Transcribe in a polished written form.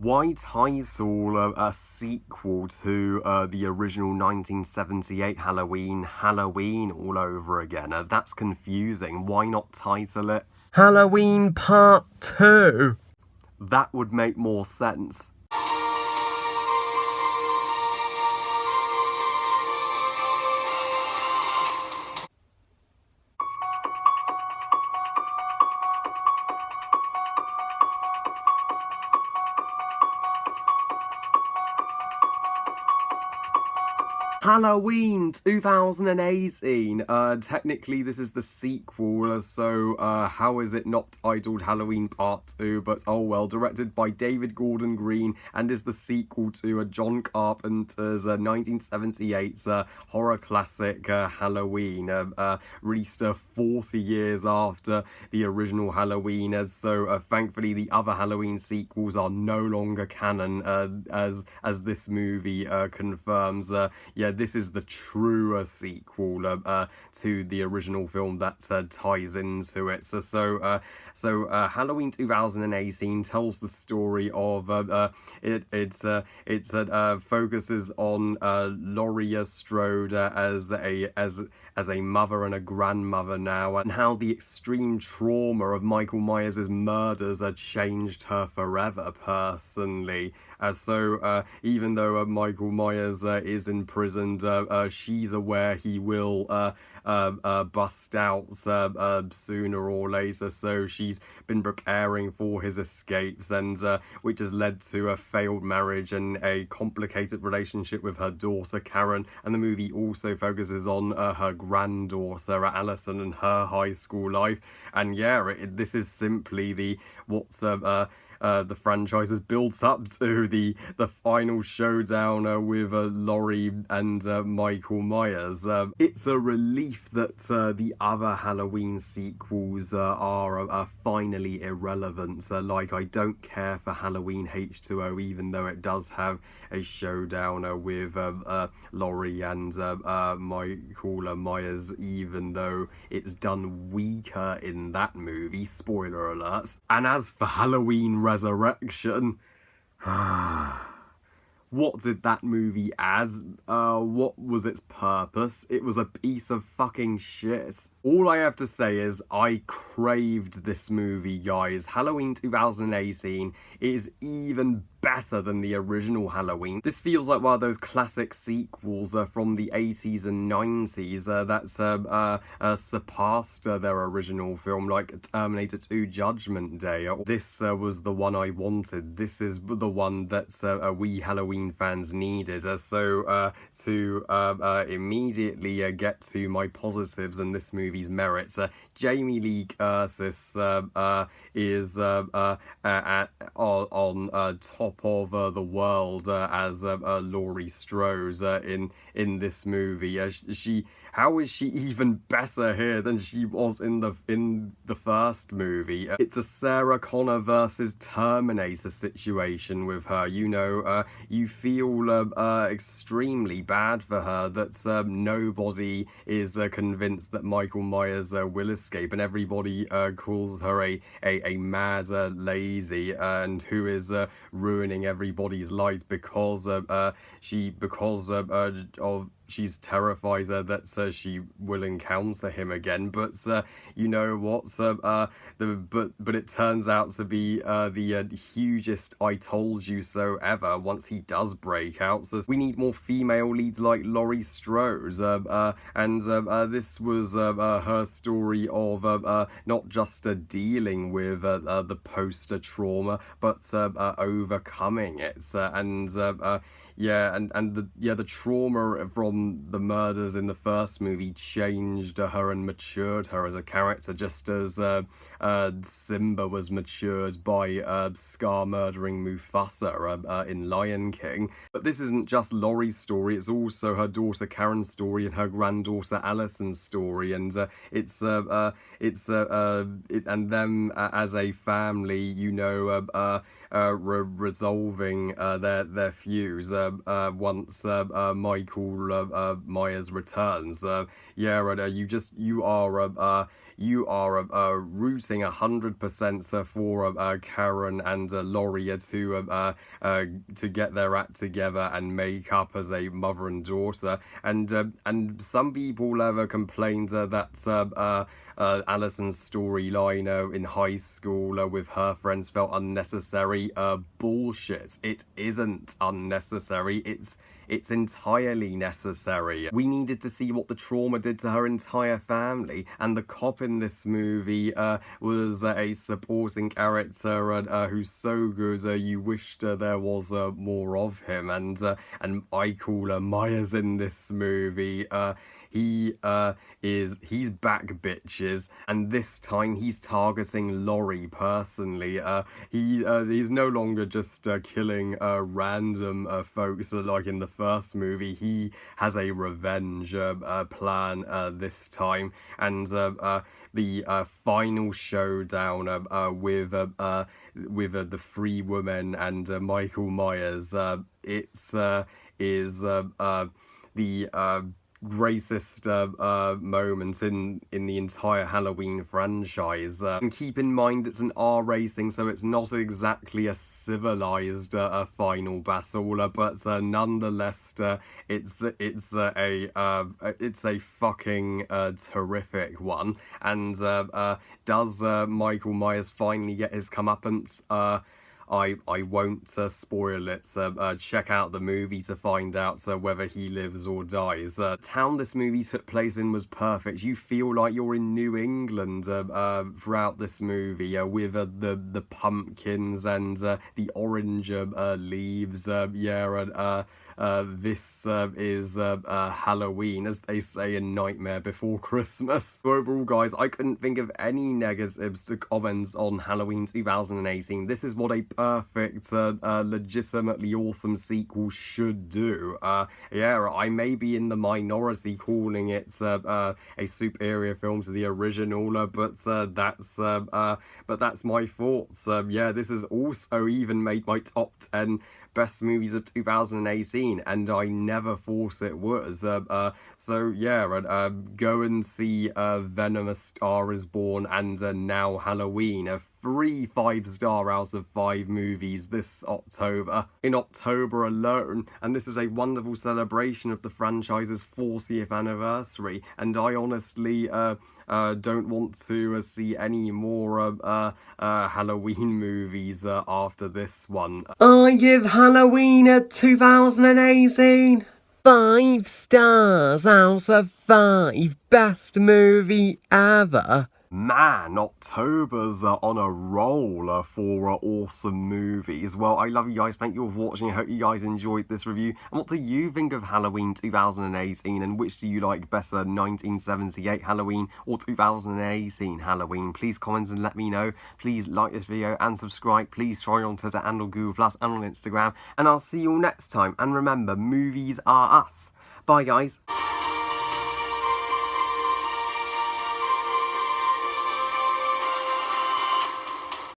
Why title a sequel to the original 1978 Halloween, Halloween all over again? That's confusing. Why not title it Halloween Part 2? That would make more sense. Halloween 2018. Technically this is the sequel, so how is it not titled Halloween Part 2? But oh well, directed by David Gordon Green and is the sequel to John Carpenter's 1978 horror classic Halloween, released 40 years after the original Halloween. So thankfully the other Halloween sequels are no longer canon, as this movie confirms. Yeah, this is the truer sequel to the original film that ties into it. So Halloween 2018 tells the story of it focuses on Laurie Strode as a mother and a grandmother now, and how the extreme trauma of Michael Myers' murders changed her forever, personally. So even though Michael Myers is imprisoned, she's aware he will bust out sooner or later, so she's been preparing for his escapes, and which has led to a failed marriage and a complicated relationship with her daughter Karen. And the movie also focuses on her granddaughter Allison and her high school life. And yeah, this is simply the franchise builds up to the final showdown with Laurie and Michael Myers. It's a relief that the other Halloween sequels are finally irrelevant. Like, I don't care for Halloween H2O, even though it does have a showdown with Laurie and Michael Myers, even though it's done weaker in that movie. Spoiler alert. And as for Halloween Resurrection, what did that movie as? What was its purpose? It was a piece of fucking shit. All I have to say is I craved this movie, guys. Halloween 2018 is even better than the original Halloween. This feels like one of those classic sequels from the 80s and 90s that surpassed their original film, like Terminator 2 Judgment Day. This was the one I wanted. This is the one that we Halloween fans needed. So to immediately get to my positives and this movie's merits, Jamie Lee Curtis is on top of the world as Laurie Strode in this movie. How is she even better here than she was in the first movie? It's a Sarah Connor versus Terminator situation with her. You know, you feel extremely bad for her that nobody is convinced that Michael Myers will escape, and everybody calls her a mad lazy, and who is ruining everybody's life because she's terrified that she will encounter him again. But you know what? But it turns out to be the hugest "I told you so" ever once he does break out. So we need more female leads like Laurie Strode, and this was her story of not just dealing with the poster trauma, but overcoming it, the trauma from the murders in the first movie changed her and matured her as a character, just as Simba was matured by Scar murdering Mufasa in Lion King. But this isn't just Laurie's story, it's also her daughter Karen's story and her granddaughter Allison's story, and it's them as a family, you know, resolving their feuds once Michael Myers returns. you are rooting 100% for Karen and Laurie to get their act together and make up as a mother and daughter. And some people have complained that Alison's storyline in high school with her friends felt unnecessary. Bullshit. It isn't unnecessary. It's entirely necessary. We needed to see what the trauma did to her entire family, and the cop in this movie was a supporting character who's so good you wished there was more of him. And I call Myers in this movie. He's back, bitches, and this time he's targeting Laurie personally. He's no longer just killing random folks like in the first movie. He has a revenge plan this time, and the final showdown with the three women and Michael Myers. Is the greatest moments in the entire Halloween franchise. And keep in mind it's an R rating, so it's not exactly a civilized final battle, but nonetheless it's a fucking terrific one. And does Michael Myers finally get his comeuppance? I won't spoil it. Check out the movie to find out whether he lives or dies. The town this movie took place in was perfect. You feel like you're in New England throughout this movie with the pumpkins and the orange leaves. This is Halloween, as they say in Nightmare Before Christmas. So overall, guys, I couldn't think of any negatives to comment on Halloween 2018. This is what a perfect, legitimately awesome sequel should do. I may be in the minority calling it a superior film to the original, but that's my thoughts. This has also even made my top 10 best movies of 2018, and I never thought it was. Go and see Venom: A Star Is Born and now Halloween. 3 5-star out of 5 movies this October. In October alone, and this is a wonderful celebration of the franchise's 40th anniversary, and I honestly don't want to see any more Halloween movies after this one. I give Halloween a 2018 5 stars out of 5. Best movie ever. Man, October's on a roll for awesome movies. Well, I love you guys. Thank you for watching. I hope you guys enjoyed this review. And what do you think of Halloween 2018? And which do you like better, 1978 Halloween or 2018 Halloween? Please comment and let me know. Please like this video and subscribe. Please try on Twitter and on Google Plus and on Instagram. And I'll see you all next time. And remember, movies are us. Bye, guys.